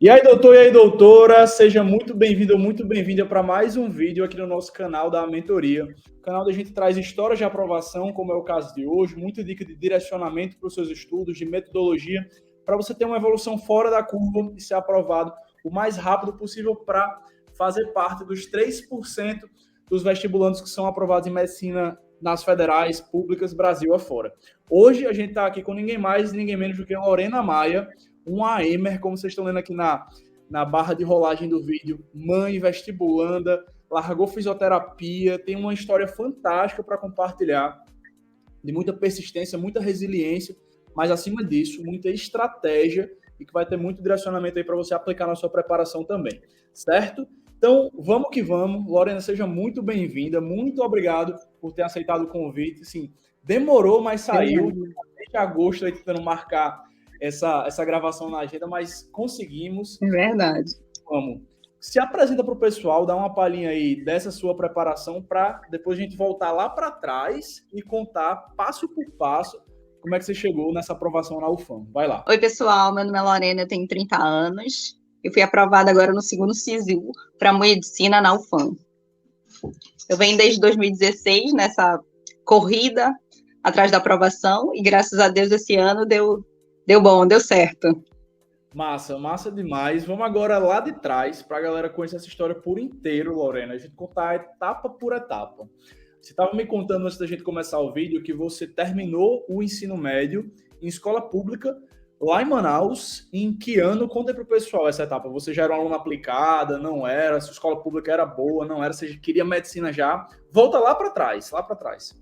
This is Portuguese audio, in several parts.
E aí, doutor, e aí, doutora, seja muito bem-vindo ou muito bem-vinda para mais um vídeo aqui no nosso canal da Mentoria. O canal da gente traz histórias de aprovação, como é o caso de hoje, muita dica de direcionamento para os seus estudos, de metodologia, para você ter uma evolução fora da curva e ser aprovado o mais rápido possível para fazer parte dos 3% dos vestibulandos que são aprovados em medicina nas federais, públicas, Brasil afora. Hoje a gente está aqui com ninguém mais, ninguém menos do que Lorena Maia, uma AEMER, como vocês estão lendo aqui na barra de rolagem do vídeo, mãe, vestibulanda, largou fisioterapia, tem uma história fantástica para compartilhar, de muita persistência, muita resiliência, mas acima disso, muita estratégia e que vai ter muito direcionamento aí para você aplicar na sua preparação também, certo? Então, vamos que vamos. Lorena, seja muito bem-vinda, muito obrigado por ter aceitado o convite. Sim, demorou, mas saiu. Desde agosto aí tentando marcar essa gravação na agenda, mas conseguimos. É verdade. Vamos. Se apresenta para o pessoal, dá uma palhinha aí dessa sua preparação para depois a gente voltar lá para trás e contar passo por passo como é que você chegou nessa aprovação na UFAM. Vai lá. Oi, pessoal. Meu nome é Lorena, eu tenho 30 anos. Eu fui aprovada agora no segundo SISU para medicina na UFAM. Eu venho desde 2016 nessa corrida atrás da aprovação e, graças a Deus, esse ano deu bom, deu certo. Massa, massa demais. Vamos agora lá de trás para a galera conhecer essa história por inteiro, Lorena. A gente contar etapa por etapa. Você estava me contando antes da gente começar o vídeo que você terminou o ensino médio em escola pública lá em Manaus. Em que ano? Conta aí para o pessoal essa etapa. Você já era uma aluna aplicada? Não era? Se a escola pública era boa? Não era? Você queria medicina já? Volta lá para trás, lá para trás.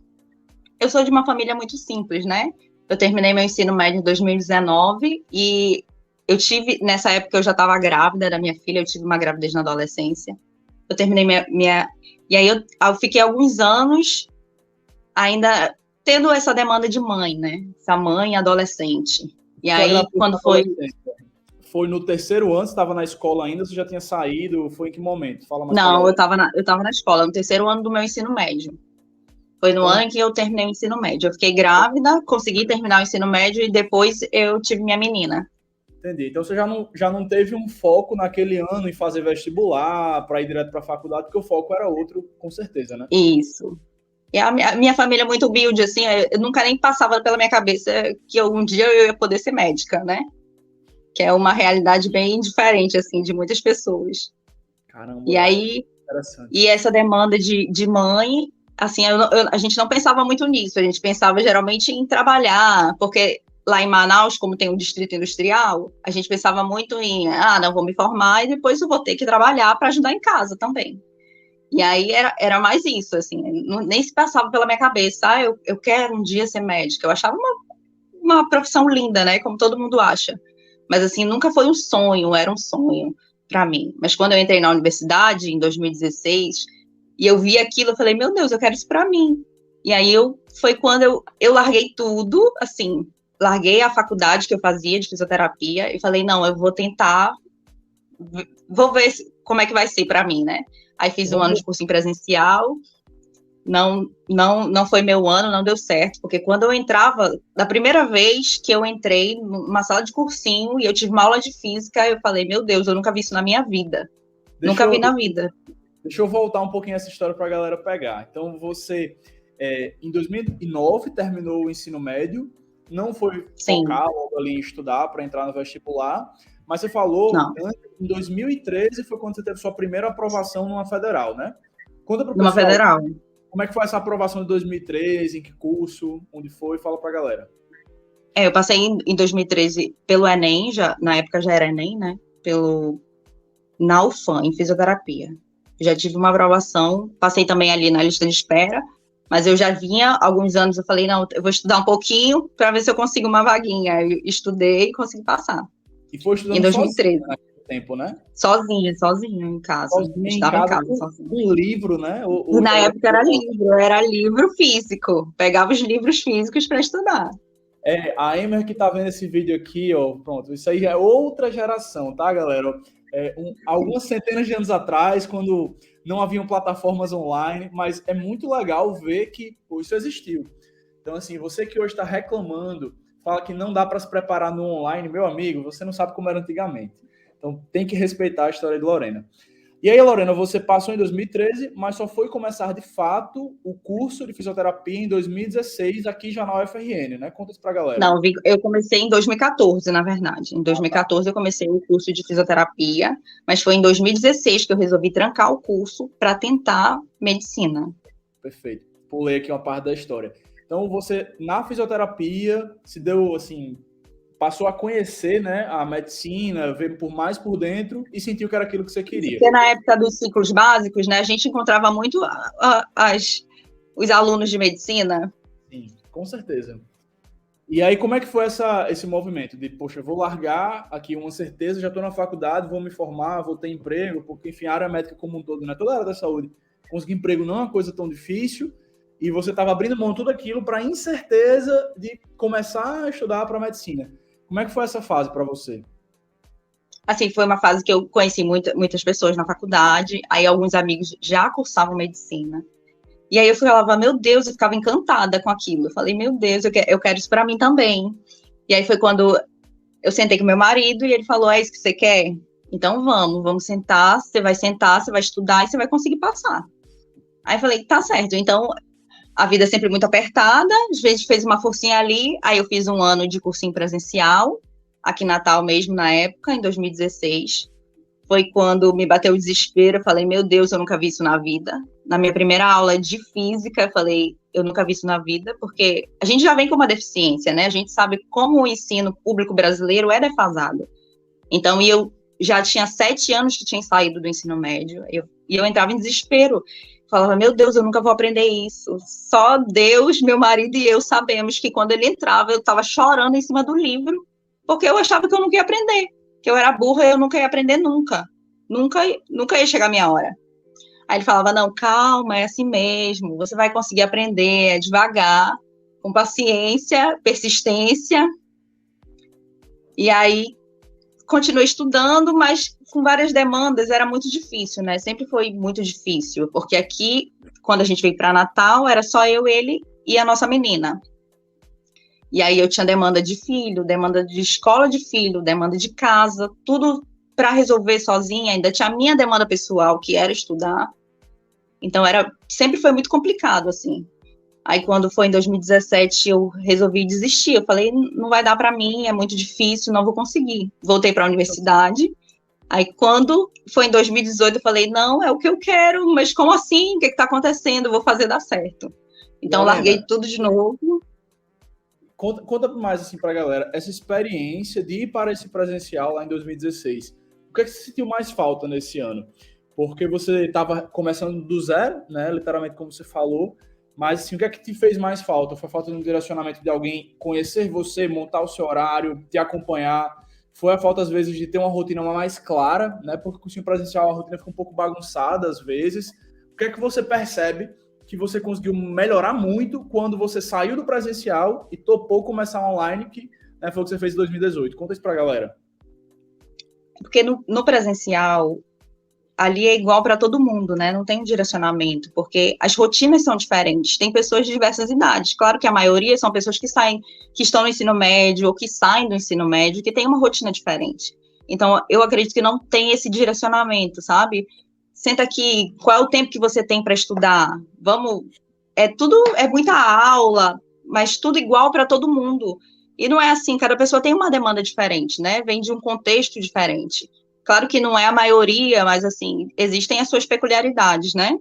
Eu sou de uma família muito simples, né? Eu terminei meu ensino médio em 2019 e eu tive, nessa época eu já estava grávida da minha filha, eu tive uma gravidez na adolescência. Eu terminei E aí eu fiquei alguns anos ainda tendo essa demanda de mãe, né? Essa mãe adolescente. E aí, quando foi... Foi no terceiro ano, você estava na escola ainda, você já tinha saído? Foi em que momento? Fala mais. Não, eu estava na escola, no terceiro ano do meu ensino médio. Foi no ano em que eu terminei o ensino médio. Eu fiquei grávida, consegui terminar o ensino médio e depois eu tive minha menina. Entendi. Então você já não teve um foco naquele ano em fazer vestibular, para ir direto para a faculdade, porque o foco era outro, com certeza, né? Isso. E a minha família é muito humilde, assim, eu nunca nem passava pela minha cabeça que algum dia eu ia poder ser médica, né? Que é uma realidade bem diferente, assim, de muitas pessoas. Caramba. E aí, e essa demanda de mãe, assim, a gente não pensava muito nisso, a gente pensava geralmente em trabalhar, porque lá em Manaus, como tem um distrito industrial, a gente pensava muito em, não vou me formar e depois eu vou ter que trabalhar para ajudar em casa também. E aí era mais isso, assim, nem se passava pela minha cabeça, eu quero um dia ser médica. Eu achava uma profissão linda, né, como todo mundo acha. Mas, assim, nunca foi um sonho, era um sonho para mim. Mas quando eu entrei na universidade, em 2016, e eu vi aquilo, eu falei, meu Deus, eu quero isso para mim. E aí foi quando eu larguei tudo, assim, larguei a faculdade que eu fazia de fisioterapia e falei, não, eu vou tentar, vou ver como é que vai ser para mim, né? Aí fiz um ano de cursinho presencial, não foi meu ano, não deu certo, porque quando eu entrava, da primeira vez que eu entrei numa sala de cursinho e eu tive uma aula de física, eu falei, meu Deus, eu nunca vi isso na minha vida. Nunca vi na vida. Deixa eu voltar um pouquinho essa história para a galera pegar. Então, você, em 2009, terminou o ensino médio, não foi focar logo ali em estudar para entrar no vestibular, mas você falou, em 2013 foi quando você teve sua primeira aprovação numa federal, né? Conta para o pessoal. Numa federal. Como é que foi essa aprovação de 2013? Em que curso? Onde foi? Fala pra galera. Eu passei em 2013 pelo Enem, na época já era Enem, né? Na UFAM, em fisioterapia. Já tive uma aprovação, passei também ali na lista de espera, mas eu já vinha alguns anos, eu falei, não, eu vou estudar um pouquinho para ver se eu consigo uma vaguinha. Eu estudei e consegui passar. E foi estudando em 2013. Naquele tempo, né? Sozinha em casa. Estava em casa sozinha. Um livro, né? Na época era livro físico. Pegava os livros físicos para estudar. A Emer que tá vendo esse vídeo aqui, ó, pronto, isso aí já é outra geração, tá, galera? Algumas centenas de anos atrás, quando não haviam plataformas online, mas é muito legal ver que isso existiu. Então, assim, você que hoje está reclamando, fala que não dá para se preparar no online, meu amigo, você não sabe como era antigamente. Então, tem que respeitar a história de Lorena. E aí, Lorena, você passou em 2013, mas só foi começar, de fato, o curso de fisioterapia em 2016, aqui já na UFRN, né? Conta isso pra galera. Não, eu comecei em 2014, na verdade. Em 2014 eu comecei o curso de fisioterapia, mas foi em 2016 que eu resolvi trancar o curso para tentar medicina. Perfeito. Pulei aqui uma parte da história. Então, você, na fisioterapia, se deu, assim, passou a conhecer, né, a medicina, ver por dentro e sentiu que era aquilo que você queria. Porque na época dos ciclos básicos, né, a gente encontrava muito os alunos de medicina. Sim, com certeza. E aí, como é que foi esse movimento de, poxa, vou largar aqui uma certeza, já estou na faculdade, vou me formar, vou ter emprego, porque, enfim, a área médica como um todo, né, toda a área da saúde, conseguir emprego não é uma coisa tão difícil, e você estava abrindo mão de tudo aquilo para a incerteza de começar a estudar para medicina. Como é que foi essa fase para você? Assim, foi uma fase que eu conheci muitas pessoas na faculdade, aí alguns amigos já cursavam medicina. E aí eu falava, meu Deus, eu ficava encantada com aquilo. Eu falei, meu Deus, eu quero isso para mim também. E aí foi quando eu sentei com meu marido e ele falou, é isso que você quer? Então vamos sentar, você vai estudar e você vai conseguir passar. Aí eu falei, tá certo. Então, a vida é sempre muito apertada, às vezes fez uma forcinha ali, aí eu fiz um ano de cursinho presencial, aqui em Natal mesmo, na época, em 2016. Foi quando me bateu o desespero, eu falei, meu Deus, eu nunca vi isso na vida. Na minha primeira aula de física, eu falei, eu nunca vi isso na vida, porque a gente já vem com uma deficiência, né? A gente sabe como o ensino público brasileiro é defasado. Então, eu já tinha 7 anos que tinha saído do ensino médio, e eu entrava em desespero. Falava, meu Deus, eu nunca vou aprender isso. Só Deus, meu marido e eu sabemos que quando ele entrava, eu estava chorando em cima do livro, porque eu achava que eu nunca ia aprender, que eu era burra e eu nunca ia aprender nunca. Nunca ia chegar a minha hora. Aí ele falava, não, calma, é assim mesmo, você vai conseguir aprender, é devagar, com paciência, persistência. E aí, continuei estudando, mas com várias demandas, era muito difícil, né? Sempre foi muito difícil, porque aqui, quando a gente veio para Natal, era só eu, ele e a nossa menina. E aí eu tinha demanda de filho, demanda de escola de filho, demanda de casa, tudo para resolver sozinha, ainda tinha a minha demanda pessoal, que era estudar. Então, sempre foi muito complicado, assim. Aí, quando foi em 2017, eu resolvi desistir. Eu falei, não vai dar para mim, é muito difícil, não vou conseguir. Voltei para a universidade. Aí, quando foi em 2018, eu falei, não, é o que eu quero, mas como assim? O que está acontecendo? Eu vou fazer dar certo. Então, larguei tudo de novo. Conta mais, assim, para a galera, essa experiência de ir para esse presencial lá em 2016. O que é que você sentiu mais falta nesse ano? Porque você estava começando do zero, né? Literalmente, como você falou. Mas, assim, o que é que te fez mais falta? Foi falta de um direcionamento de alguém conhecer você, montar o seu horário, te acompanhar? Foi a falta, às vezes, de ter uma rotina mais clara, né? Porque o cursinho presencial, a rotina fica um pouco bagunçada, às vezes. O que é que você percebe que você conseguiu melhorar muito quando você saiu do presencial e topou começar online, que, né, foi o que você fez em 2018? Conta isso pra galera. Porque no presencial, ali é igual para todo mundo, né? Não tem um direcionamento, porque as rotinas são diferentes. Tem pessoas de diversas idades. Claro que a maioria são pessoas que estão no ensino médio ou que saem do ensino médio, que tem uma rotina diferente. Então, eu acredito que não tem esse direcionamento, sabe? Senta aqui, qual é o tempo que você tem para estudar? É muita aula, mas tudo igual para todo mundo. E não é assim, cada pessoa tem uma demanda diferente, né? Vem de um contexto diferente. Claro que não é a maioria, mas, assim, existem as suas peculiaridades, né?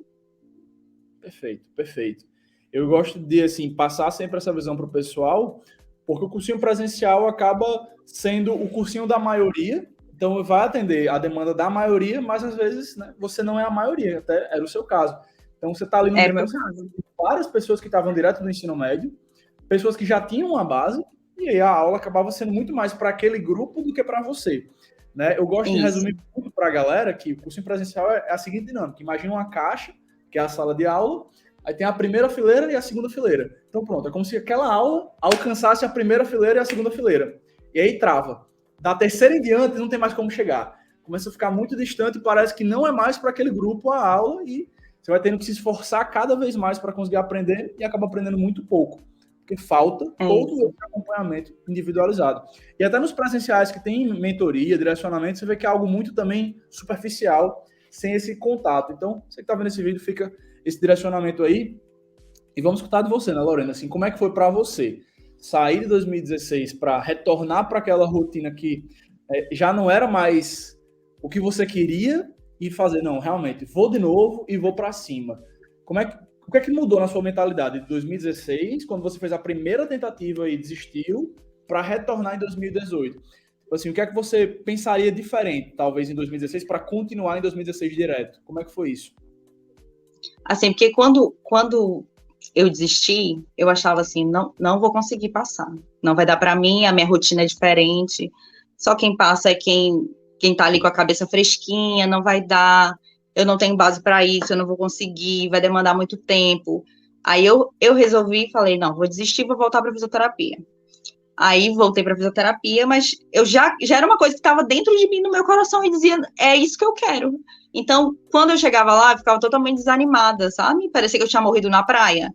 Perfeito. Eu gosto de, assim, passar sempre essa visão para o pessoal, porque o cursinho presencial acaba sendo o cursinho da maioria, então vai atender a demanda da maioria, mas, às vezes, né, você não é a maioria, até era o seu caso. Então, você está ali no meio de várias pessoas que estavam direto do ensino médio, pessoas que já tinham uma base, e aí a aula acabava sendo muito mais para aquele grupo do que para você. Né? Eu gosto de resumir muito para a galera que o cursinho presencial é a seguinte dinâmica. Imagina uma caixa, que é a sala de aula, aí tem a primeira fileira e a segunda fileira. Então pronto, é como se aquela aula alcançasse a primeira fileira e a segunda fileira. E aí trava. Da terceira em diante não tem mais como chegar. Começa a ficar muito distante e parece que não é mais para aquele grupo a aula e você vai tendo que se esforçar cada vez mais para conseguir aprender e acaba aprendendo muito pouco. porque falta todo esse acompanhamento individualizado. E até nos presenciais que tem mentoria, direcionamento, você vê que é algo muito também superficial, sem esse contato. Então, você que está vendo esse vídeo, fica esse direcionamento aí. E vamos escutar de você, né, Lorena? Assim, como é que foi para você sair de 2016 para retornar para aquela rotina que já não era mais o que você queria e fazer, não, realmente, vou de novo e vou para cima. O que é que mudou na sua mentalidade de 2016, quando você fez a primeira tentativa e desistiu, para retornar em 2018? Tipo assim, o que é que você pensaria diferente, talvez, em 2016, para continuar em 2016 direto? Como é que foi isso? Assim, porque quando eu desisti, eu achava assim, não vou conseguir passar. Não vai dar para mim, a minha rotina é diferente. Só quem passa é quem tá ali com a cabeça fresquinha, não vai dar. Eu não tenho base para isso, eu não vou conseguir, vai demandar muito tempo. Aí eu resolvi e falei, não, vou desistir, vou voltar para fisioterapia. Aí voltei para fisioterapia, mas eu já era uma coisa que estava dentro de mim, no meu coração, e dizia, é isso que eu quero. Então, quando eu chegava lá, eu ficava totalmente desanimada, sabe? Parecia que eu tinha morrido na praia.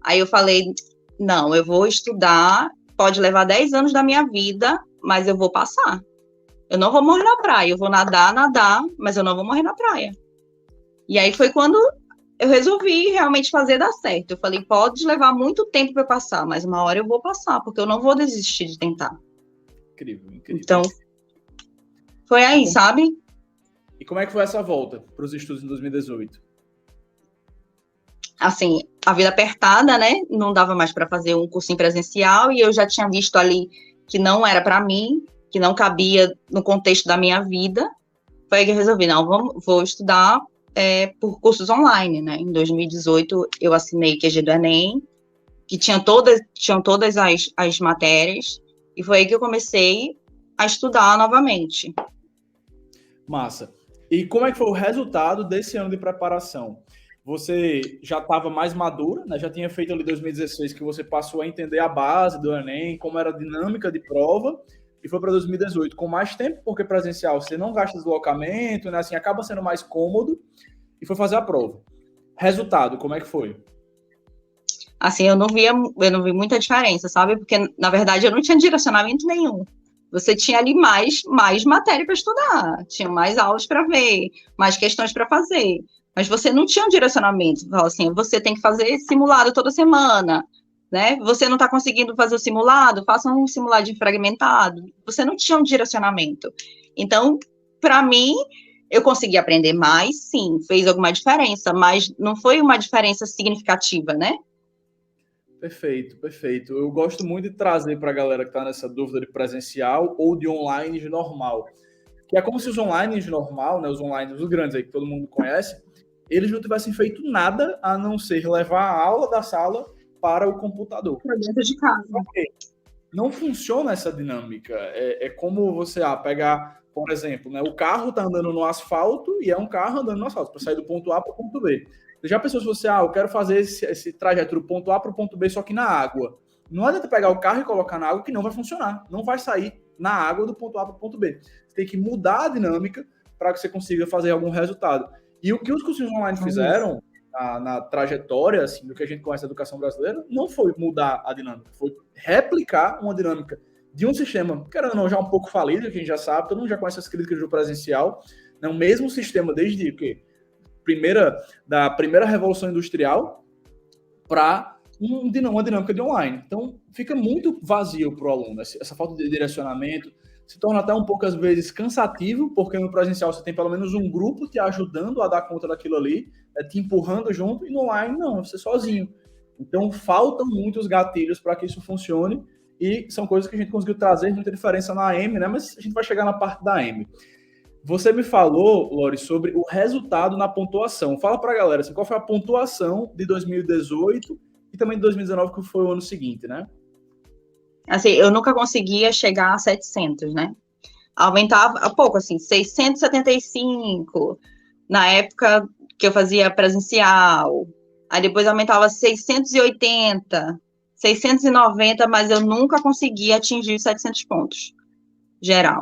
Aí eu falei, não, eu vou estudar, pode levar 10 anos da minha vida, mas eu vou passar. Eu não vou morrer na praia, eu vou nadar, mas eu não vou morrer na praia. E aí foi quando eu resolvi realmente fazer dar certo. Eu falei, pode levar muito tempo para eu passar, mas uma hora eu vou passar, porque eu não vou desistir de tentar. Incrível. Então, foi aí, sabe? E como é que foi essa volta para os estudos em 2018? Assim, a vida apertada, né? Não dava mais para fazer um cursinho presencial e eu já tinha visto ali que não era para mim, que não cabia no contexto da minha vida. Foi aí que eu resolvi, não, vou estudar por cursos online, né? Em 2018, eu assinei QG do Enem, que tinham todas as matérias, e foi aí que eu comecei a estudar novamente. Massa. E como é que foi o resultado desse ano de preparação? Você já estava mais madura, né? Já tinha feito ali 2016 que você passou a entender a base do Enem, como era a dinâmica de prova, e foi para 2018 com mais tempo, porque presencial você não gasta deslocamento, né? Assim, acaba sendo mais cômodo, e foi fazer a prova. Resultado, como é que foi? Assim, eu não vi muita diferença, sabe? Porque, na verdade, eu não tinha direcionamento nenhum. Você tinha ali mais matéria para estudar, tinha mais aulas para ver, mais questões para fazer. Mas você não tinha um direcionamento. Assim, você tem que fazer simulado toda semana, né? Você não está conseguindo fazer o simulado, faça um simulado fragmentado. Você não tinha um direcionamento. Então, para mim, eu consegui aprender mais, sim, fez alguma diferença, mas não foi uma diferença significativa, né? Perfeito. Eu gosto muito de trazer para a galera que está nessa dúvida de presencial ou de online de normal. Que é como se os online de normal, né, os online, os grandes aí que todo mundo conhece, eles não tivessem feito nada a não ser levar a aula da sala para o computador. Para dentro de casa. Okay. Não funciona essa dinâmica. É como você pegar, por exemplo, né, o carro está andando no asfalto e é um carro andando no asfalto, para sair do ponto A para o ponto B. Você já pensou se você, eu quero fazer esse trajeto do ponto A para o ponto B, só que na água. Não adianta pegar o carro e colocar na água que não vai funcionar. Não vai sair na água do ponto A para o ponto B. Você tem que mudar a dinâmica para que você consiga fazer algum resultado. E o que os cursos online fizeram na trajetória assim, do que a gente conhece da educação brasileira não foi mudar a dinâmica, foi replicar uma dinâmica de um sistema, querendo ou não, já um pouco falido, que a gente já sabe, todo mundo já conhece as críticas do presencial, né? O mesmo sistema desde que da primeira revolução industrial para uma dinâmica de online. Então, fica muito vazio para o aluno. Essa falta de direcionamento se torna até um pouco, às vezes, cansativo, porque no presencial você tem pelo menos um grupo te ajudando a dar conta daquilo ali, te empurrando junto, e no online, não, você sozinho. Então, faltam muitos gatilhos para que isso funcione, e são coisas que a gente conseguiu trazer muita diferença na AM, né? Mas a gente vai chegar na parte da AM. Você me falou, Lori, sobre o resultado na pontuação. Fala para a galera, assim, qual foi a pontuação de 2018 e também de 2019, que foi o ano seguinte, né? Assim, eu nunca conseguia chegar a 700, né? Aumentava pouco, assim, 675, na época que eu fazia presencial. Aí depois aumentava 680, 690, mas eu nunca conseguia atingir os 700 pontos, geral.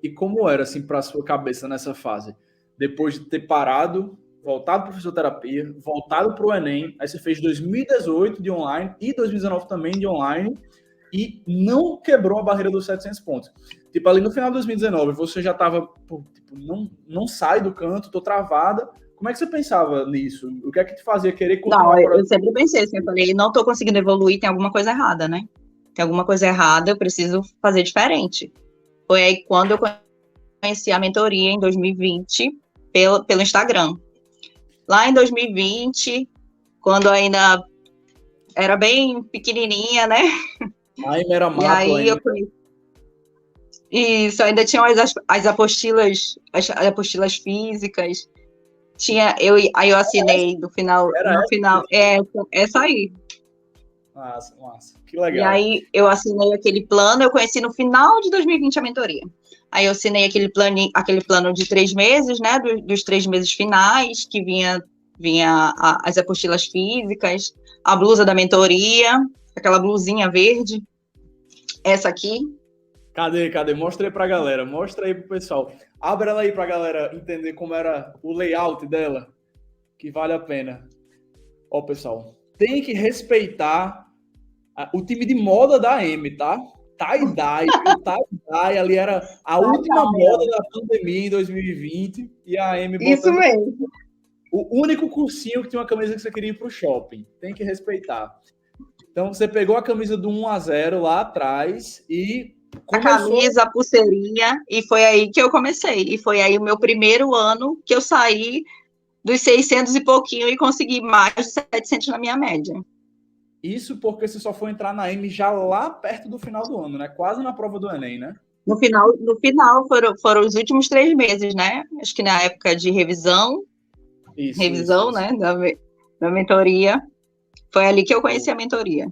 E como era assim, para a sua cabeça nessa fase? Depois de ter parado voltado para fisioterapia, voltado para o Enem, aí você fez 2018 de online e 2019 também de online, e não quebrou a barreira dos 700 pontos. Tipo, ali no final de 2019, você já estava, tipo, não sai do canto, tô travada. Como é que você pensava nisso? O que é que te fazia querer continuar? Não, eu sempre pensei assim, eu falei, não tô conseguindo evoluir, tem alguma coisa errada, né? Tem alguma coisa errada, eu preciso fazer diferente. Foi aí quando eu conheci a mentoria em 2020 pelo Instagram. Lá em 2020, quando ainda era bem pequenininha, né? Ainda era mato, e aí ainda. eu conheci. Isso, ainda tinham as apostilas, as apostilas físicas. Aí eu assinei no final, essa aí. Massa. Que legal. E aí eu assinei aquele plano, eu conheci no final de 2020 a mentoria. Aí eu assinei aquele plano de 3 meses, né? Dos 3 meses finais, que vinha as apostilas físicas, a blusa da mentoria, aquela blusinha verde, essa aqui. Cadê? Mostra aí pra galera, mostra aí pro pessoal. Abre ela aí pra galera entender como era o layout dela, que vale a pena. Ó, pessoal, tem que respeitar o time de moda da M, tá? Tie-dye, o tie-dye ali era a última moda da pandemia em 2020 e a M botando... Isso mesmo. O único cursinho que tinha uma camisa que você queria ir pro shopping. Tem que respeitar. Então, você pegou a camisa do 1-0 lá atrás e começou... A camisa, a pulseirinha, e foi aí que eu comecei. E foi aí o meu primeiro ano que eu saí dos 600 e pouquinho e consegui mais de 700 na minha média. Isso porque você só foi entrar na M já lá perto do final do ano, né? Quase na prova do Enem, né? No final foram os últimos 3 meses, né? Acho que na época de revisão, isso. Né? Da mentoria. Foi ali que eu conheci a mentoria.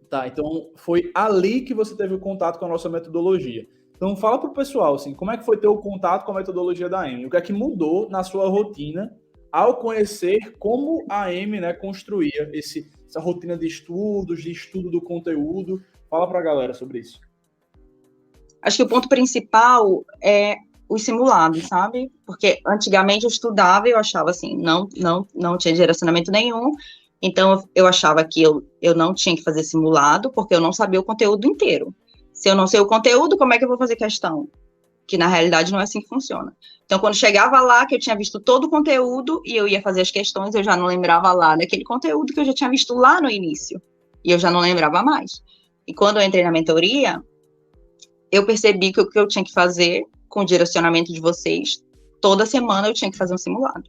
Tá, então foi ali que você teve o contato com a nossa metodologia. Então fala pro pessoal, assim, como é que foi ter o contato com a metodologia da M? O que é que mudou na sua rotina ao conhecer como a M, né, construía essa rotina de estudos, de estudo do conteúdo? Fala pra galera sobre isso. Acho que o ponto principal é os simulados, sabe? Porque antigamente eu estudava e eu achava assim, não tinha direcionamento nenhum, então eu achava que eu não tinha que fazer simulado, porque eu não sabia o conteúdo inteiro. Se eu não sei o conteúdo, como é que eu vou fazer questão? Que na realidade não é assim que funciona. Então, quando chegava lá, que eu tinha visto todo o conteúdo e eu ia fazer as questões, eu já não lembrava lá daquele conteúdo que eu já tinha visto lá no início. E eu já não lembrava mais. E quando eu entrei na mentoria, eu percebi que o que eu tinha que fazer com o direcionamento de vocês, toda semana eu tinha que fazer um simulado.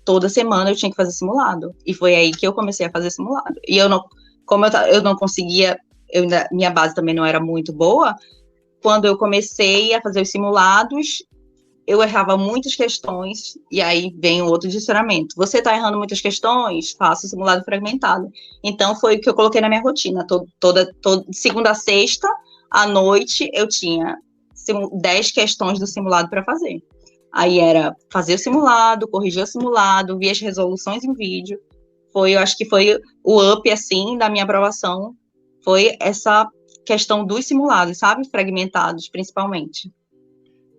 Toda semana eu tinha que fazer simulado. E foi aí que eu comecei a fazer simulado. E eu não conseguia, minha base também não era muito boa, quando eu comecei a fazer os simulados, eu errava muitas questões, e aí vem o outro direcionamento. Você está errando muitas questões? Faça o simulado fragmentado. Então, foi o que eu coloquei na minha rotina. Toda segunda a sexta, à noite, eu tinha 10 questões do simulado para fazer. Aí era fazer o simulado, corrigir o simulado, ver as resoluções em vídeo. Eu acho que foi o up, assim, da minha aprovação, foi essa questão dos simulados, sabe? Fragmentados, principalmente.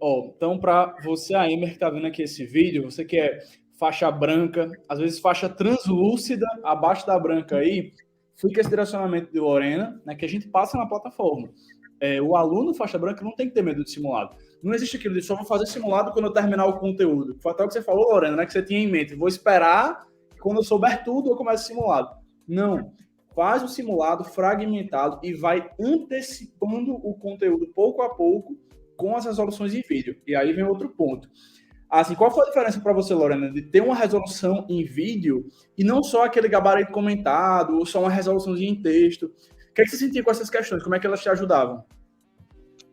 Então, para você, a Emer, que está vendo aqui esse vídeo, você que é faixa branca, às vezes faixa translúcida, abaixo da branca aí, fica esse direcionamento de Lorena, né, que a gente passa na plataforma. O aluno faixa branca não tem que ter medo de simulado. Não existe aquilo de só vou fazer simulado quando eu terminar o conteúdo. Foi até o que você falou, Lorena, né, que você tinha em mente. Vou esperar, quando eu souber tudo, eu começo o simulado. Não. Faz o simulado fragmentado e vai antecipando o conteúdo pouco a pouco com as resoluções em vídeo. E aí vem outro ponto. Assim, qual foi a diferença para você, Lorena, de ter uma resolução em vídeo e não só aquele gabarito comentado ou só uma resoluçãozinha em texto? O que é que você sentia com essas questões? Como é que elas te ajudavam?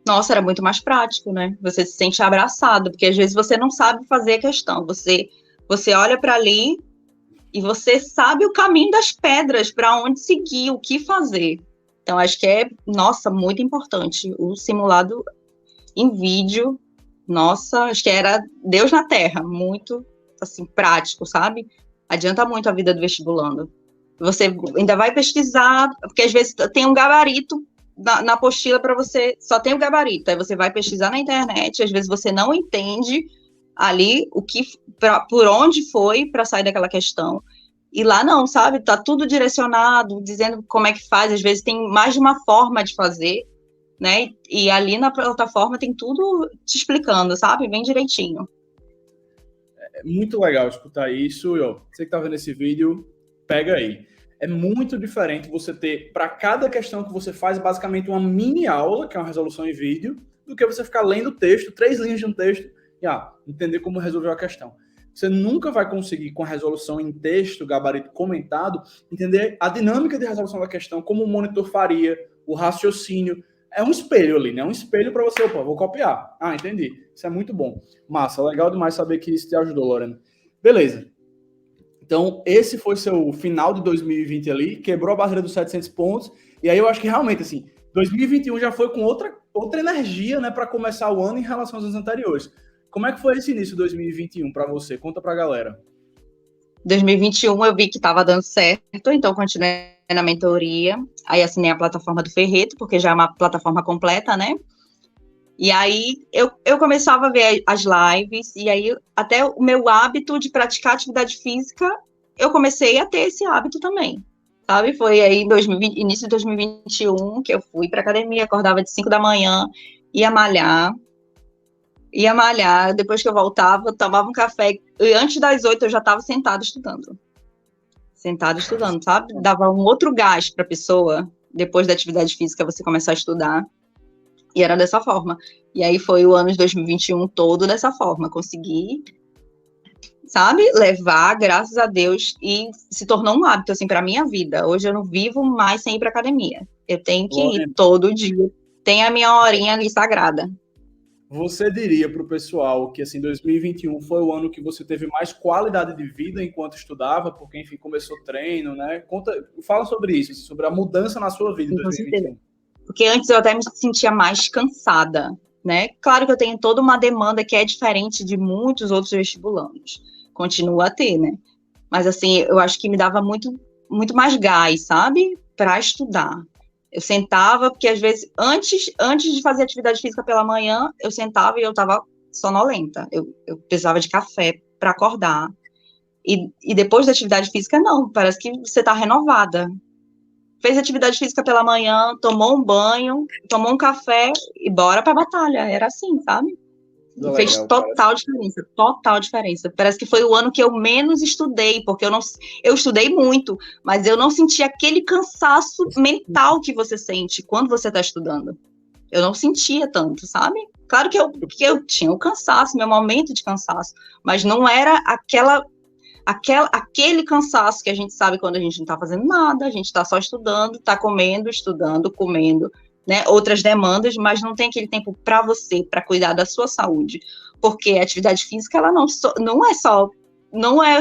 Nossa, era muito mais prático, né? Você se sente abraçado, porque às vezes você não sabe fazer a questão. Você olha para ali e você sabe o caminho das pedras, para onde seguir, o que fazer. Então, acho que nossa, muito importante. O simulado em vídeo, nossa, acho que era Deus na Terra, muito, assim, prático, sabe? Adianta muito a vida do vestibulando. Você ainda vai pesquisar, porque às vezes tem um gabarito na apostila para você, só tem o gabarito, aí você vai pesquisar na internet, às vezes você não entende ali por onde foi para sair daquela questão. E lá não, sabe? Tá tudo direcionado, dizendo como é que faz. Às vezes tem mais de uma forma de fazer, né? E ali na plataforma tem tudo te explicando, sabe? Bem direitinho. É muito legal escutar isso. E, ó, você que tá vendo esse vídeo, pega aí. É muito diferente você ter, para cada questão que você faz, basicamente uma mini aula, que é uma resolução em vídeo, do que você ficar lendo o texto, 3 linhas de um texto, e entender como resolveu a questão. Você nunca vai conseguir, com a resolução em texto, gabarito comentado, entender a dinâmica de resolução da questão, como o monitor faria, o raciocínio. É um espelho ali, né? Um espelho para você, vou copiar. Entendi. Isso é muito bom. Massa, legal demais saber que isso te ajudou, Lorena. Beleza. Então, esse foi seu final de 2020 ali, quebrou a barreira dos 700 pontos, e aí eu acho que realmente, assim, 2021 já foi com outra energia, né, para começar o ano em relação aos anos anteriores. Como é que foi esse início de 2021 para você? Conta pra galera. 2021 eu vi que estava dando certo, então continuei na mentoria, aí assinei a plataforma do Ferreto, porque já é uma plataforma completa, né? E aí eu começava a ver as lives, e aí até o meu hábito de praticar atividade física, eu comecei a ter esse hábito também, sabe? Foi aí início de 2021 que eu fui para academia, acordava de 5 da manhã, ia malhar, depois que eu voltava, tomava um café, e antes das 8 eu já estava sentada estudando, sabe? Dava um outro gás para a pessoa, depois da atividade física, você começar a estudar. E era dessa forma. E aí foi o ano de 2021 todo dessa forma. Consegui, sabe, levar, graças a Deus, e se tornou um hábito, assim, para minha vida. Hoje eu não vivo mais sem ir para academia. Eu tenho que ir todo dia. Tem a minha horinha ali sagrada. Você diria para o pessoal que, assim, 2021 foi o ano que você teve mais qualidade de vida enquanto estudava, porque, enfim, começou treino, né? Fala sobre isso, sobre a mudança na sua vida em 2021. Porque antes eu até me sentia mais cansada, né? Claro que eu tenho toda uma demanda que é diferente de muitos outros vestibulandos. Continua a ter, né? Mas, assim, eu acho que me dava muito, muito mais gás, sabe? Para estudar. Eu sentava, porque às vezes, antes de fazer atividade física pela manhã, eu sentava e eu estava sonolenta. Eu precisava de café para acordar. E depois da atividade física, não. Parece que você está renovada. Fez atividade física pela manhã, tomou um banho, tomou um café e bora pra batalha. Era assim, sabe? Legal, fez total diferença. Parece que foi o ano que eu menos estudei, porque eu estudei muito, mas eu não senti aquele cansaço mental que você sente quando você está estudando. Eu não sentia tanto, sabe? Claro que eu tinha o cansaço, meu momento de cansaço, mas não era aquele cansaço que a gente sabe quando a gente não está fazendo nada, a gente está só estudando, está comendo, estudando, comendo, né? Outras demandas, mas não tem aquele tempo para você, para cuidar da sua saúde, porque a atividade física ela não é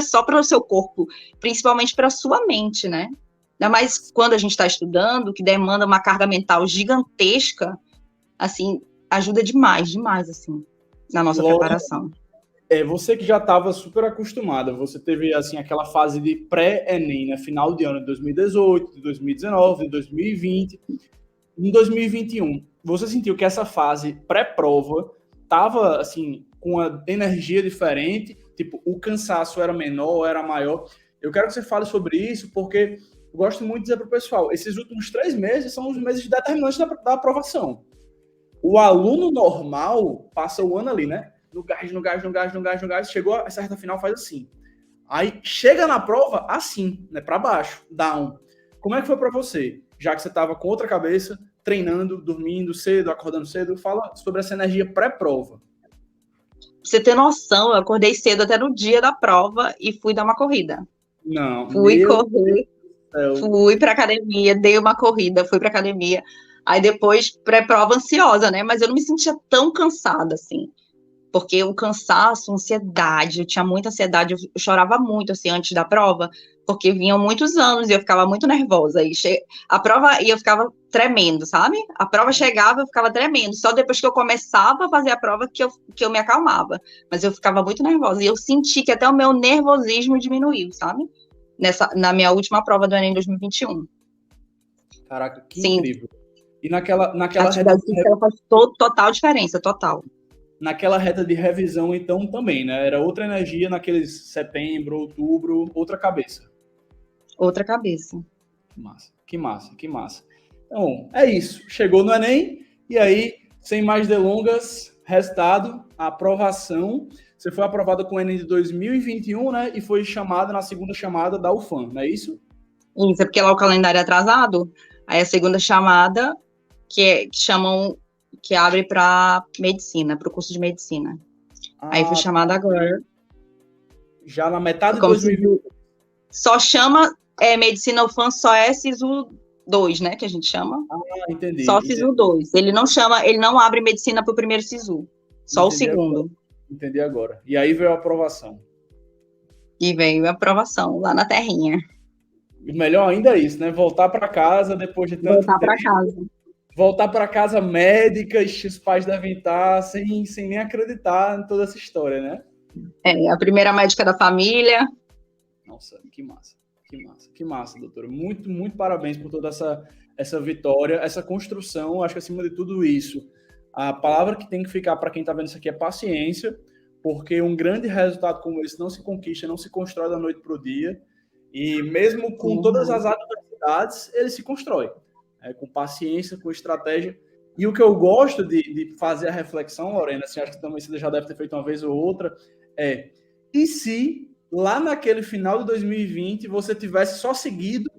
só para o seu corpo, principalmente para a sua mente, né? Ainda mais quando a gente está estudando, que demanda uma carga mental gigantesca, assim, ajuda demais, assim, na nossa preparação. Você que já estava super acostumada, você teve, assim, aquela fase de pré-ENEM, né? Final de ano de 2018, de 2019, de 2020. Em 2021, você sentiu que essa fase pré-prova estava, assim, com uma energia diferente? Tipo, o cansaço era menor, era maior? Eu quero que você fale sobre isso, porque eu gosto muito de dizer para o pessoal, esses últimos 3 meses são os meses determinantes da aprovação. O aluno normal passa o ano ali, né? No gás, chegou a certa final, faz assim. Aí chega na prova assim, né, para baixo, down. Como é que foi para você? Já que você estava com outra cabeça, treinando, dormindo cedo, acordando cedo, fala sobre essa energia pré-prova. Pra você ter noção, eu acordei cedo até no dia da prova e fui dar uma corrida. Não. Fui correr, fui para academia, dei uma corrida, fui para academia. Aí depois, pré-prova ansiosa, né? Mas eu não me sentia tão cansada, assim. Porque o cansaço, ansiedade, eu tinha muita ansiedade, eu chorava muito, assim, antes da prova, porque vinham muitos anos e eu ficava muito nervosa. A prova, e eu ficava tremendo, sabe? A prova chegava, eu ficava tremendo. Só depois que eu começava a fazer a prova que eu me acalmava. Mas eu ficava muito nervosa. E eu senti que até o meu nervosismo diminuiu, sabe? Na minha última prova do Enem 2021. Caraca, que incrível. E naquela atividade física, ela faz total diferença, total. naquela reta de revisão, então, também, né? Era outra energia naqueles setembro, outubro, outra cabeça. Outra cabeça. Que massa, que massa, que massa. Então, é isso. Chegou no Enem, e aí, sem mais delongas, resultado, a aprovação. Você foi aprovada com o Enem de 2021, né? E foi chamada na segunda chamada da UFAM, não é isso? Isso, é porque lá o calendário é atrasado. Aí a segunda chamada, que abre para medicina, para o curso de medicina. Aí foi chamada agora. Já na metade de 2020. Só chama medicina UFAM, só é SISU 2, né, que a gente chama. Entendi. Só SISU 2. Ele não abre medicina para o primeiro SISU, só o segundo. Agora. Entendi agora. E aí veio a aprovação. E veio a aprovação, lá na terrinha. E melhor ainda é isso, né? Voltar para casa depois de tanto tempo. Voltar para casa. Voltar para casa médica, os pais devem estar sem nem acreditar em toda essa história, né? A primeira médica da família. Nossa, que massa. Que massa, que massa, doutora. Muito, muito parabéns por toda essa vitória, essa construção. Acho que, acima de tudo isso, a palavra que tem que ficar para quem está vendo isso aqui é paciência, porque um grande resultado como esse não se conquista, não se constrói da noite para o dia, e mesmo com todas as adversidades, ele se constrói, com paciência, com estratégia. E o que eu gosto de fazer a reflexão, Lorena, assim, acho que também você já deve ter feito uma vez ou outra, e se lá naquele final de 2020 você tivesse só seguido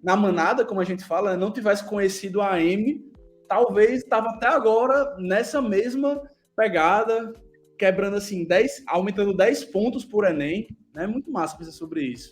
na manada, como a gente fala, não tivesse conhecido a AM, talvez estava até agora nessa mesma pegada, quebrando assim, aumentando 10 pontos por Enem, né? Muito massa pensar sobre isso.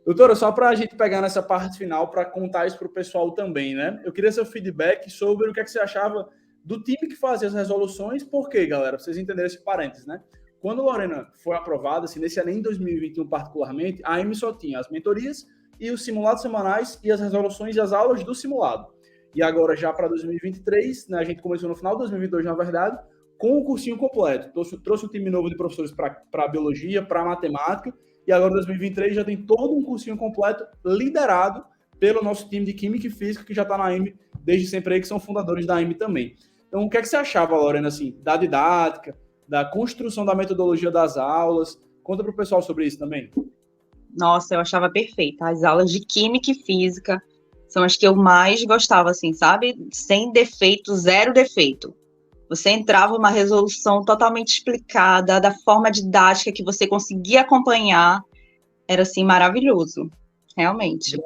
Doutora, só para a gente pegar nessa parte final, para contar isso para o pessoal também, né? Eu queria seu feedback sobre o que, é que você achava do time que fazia as resoluções, por quê, galera? Para vocês entenderem esse parênteses, né? Quando a Lorena foi aprovada, assim, nesse Enem 2021 particularmente, a AM só tinha as mentorias e os simulados semanais e as resoluções e as aulas do simulado. E agora, já para 2023, né, a gente começou no final de 2022, na verdade, com o cursinho completo. Trouxe um time novo de professores para biologia, para matemática, e agora, em 2023, já tem todo um cursinho completo liderado pelo nosso time de Química e Física, que já está na AM desde sempre aí, que são fundadores da AM também. Então, o que é que você achava, Lorena, assim, da didática, da construção da metodologia das aulas? Conta para o pessoal sobre isso também. Nossa, eu achava perfeita. As aulas de Química e Física são as que eu mais gostava, assim, sabe? Sem defeito, zero defeito. Você entrava uma resolução totalmente explicada, da forma didática que você conseguia acompanhar. Era, assim, maravilhoso. Realmente.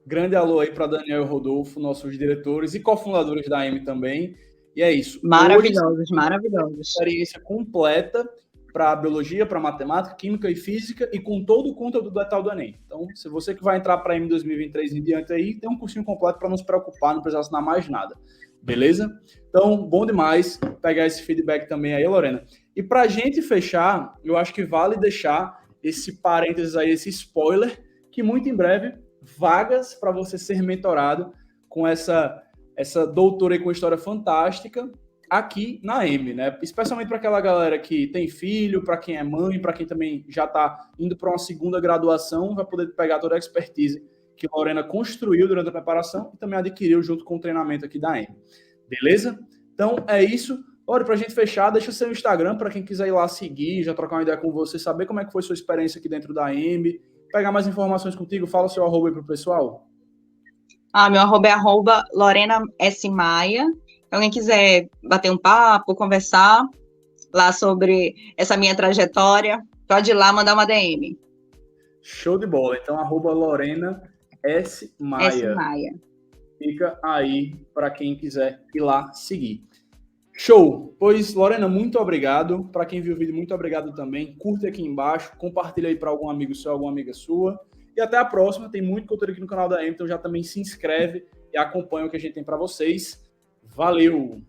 Grande alô aí para Daniel e Rodolfo, nossos diretores e cofundadores da AM também. E é isso. Maravilhosos, maravilhosos. Experiência completa para biologia, para matemática, química e física, e com todo o conteúdo do tal do Enem. Então, se você que vai entrar para a AM 2023 em diante aí, tem um cursinho completo para não se preocupar, não precisar assinar mais nada. Beleza? Então, bom demais pegar esse feedback também aí, Lorena. E para a gente fechar, eu acho que vale deixar esse parênteses aí, esse spoiler, que muito em breve, vagas para você ser mentorado com essa doutora aí com história fantástica aqui na AM, né? Especialmente para aquela galera que tem filho, para quem é mãe, para quem também já está indo para uma segunda graduação, vai poder pegar toda a expertise que a Lorena construiu durante a preparação e também adquiriu junto com o treinamento aqui da AM. Beleza? Então, é isso. Olha, para a gente fechar, deixa seu Instagram para quem quiser ir lá seguir, já trocar uma ideia com você, saber como é que foi sua experiência aqui dentro da AM, pegar mais informações contigo. Fala o seu arroba aí para o pessoal. Meu arroba é @Lorena S. Maia. Se alguém quiser bater um papo, conversar lá sobre essa minha trajetória, pode ir lá mandar uma DM. Show de bola. Então, @Lorena S. Maia. S. Maia. Fica aí para quem quiser ir lá seguir. Show! Pois, Lorena, muito obrigado. Para quem viu o vídeo, muito obrigado também. Curte aqui embaixo, compartilha aí para algum amigo seu, alguma amiga sua. E até a próxima. Tem muito conteúdo aqui no canal da AM, então já também se inscreve e acompanha o que a gente tem para vocês. Valeu!